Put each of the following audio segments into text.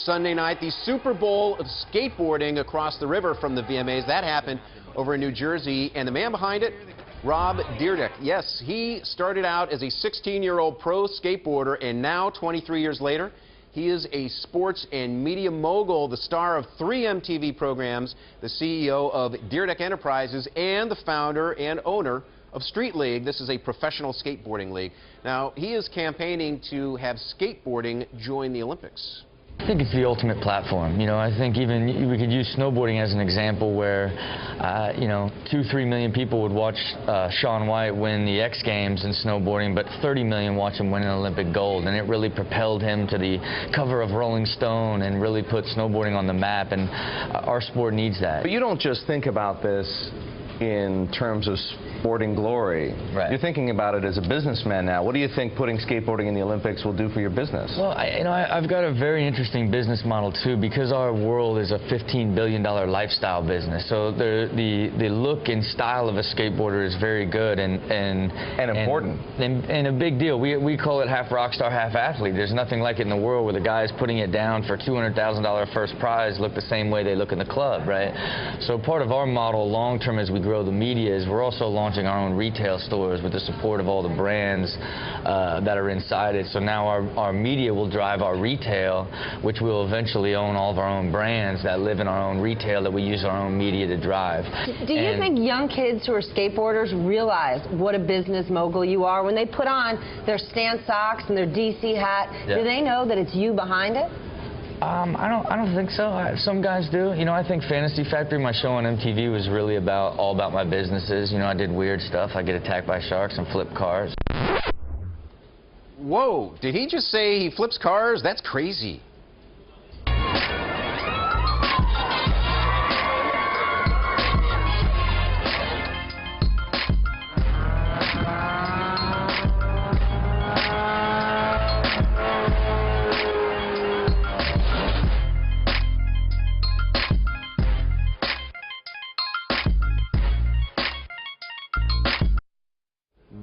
Sunday night, the Super Bowl of skateboarding across the river from the VMAs. That happened over in New Jersey, and the man behind it, Rob Dyrdek. Yes, he started out as a 16-year-old pro skateboarder, and now, 23 years later, he is a sports and media mogul, the star of 3 MTV programs, the CEO of Dyrdek Enterprises, and the founder and owner of Street League. This is a professional skateboarding league. Now, he is campaigning to have skateboarding join the Olympics. I think it's the ultimate platform. I think even we could use snowboarding as an example where, 2-3 million people would watch Shaun White win the X Games in snowboarding, but 30 million watch him win an Olympic gold, and it really propelled him to the cover of Rolling Stone and really put snowboarding on the map, and our sport needs that. But you don't just think about this in terms of sporting glory. Right. You're thinking about it as a businessman now. What do you think putting skateboarding in the Olympics will do for your business? Well, I've got a very interesting business model too, because our world is a $15 billion lifestyle business. So the look and style of a skateboarder is very good and important and a big deal. We call it half rock star, half athlete. There's nothing like it in the world where the guys putting it down for $200,000 first prize look the same way they look in the club, right? So part of our model long term as we grow the media is we're also launching our own retail stores with the support of all the brands that are inside it. So now our media will drive our retail, which will eventually own all of our own brands that live in our own retail that we use our own media to drive. Do you think young kids who are skateboarders realize what a business mogul you are when they put on their Stan socks and their DC hat? Yeah. Do they know that it's you behind it? I don't think so. Some guys do. I think Fantasy Factory, my show on MTV, was really all about my businesses. I did weird stuff. I get attacked by sharks and flip cars. Whoa, did he just say he flips cars? That's crazy.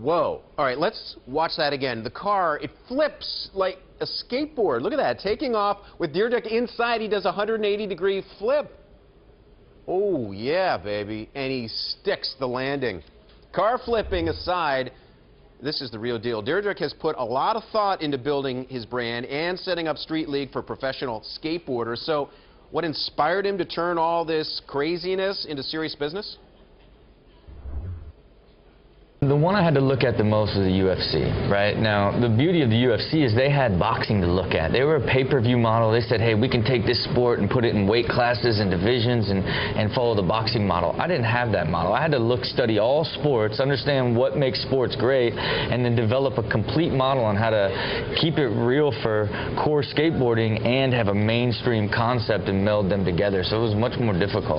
Whoa. All right, let's watch that again. The car, it flips like a skateboard. Look at that. Taking off with Dyrdek inside, he does a 180-degree flip. Oh, yeah, baby. And he sticks the landing. Car flipping aside, this is the real deal. Dyrdek has put a lot of thought into building his brand and setting up Street League for professional skateboarders. So what inspired him to turn all this craziness into serious business? The one I had to look at the most was the UFC, right? Now, the beauty of the UFC is they had boxing to look at. They were a pay-per-view model. They said, hey, we can take this sport and put it in weight classes and divisions and follow the boxing model. I didn't have that model. I had to study all sports, understand what makes sports great, and then develop a complete model on how to keep it real for core skateboarding and have a mainstream concept and meld them together. So it was much more difficult.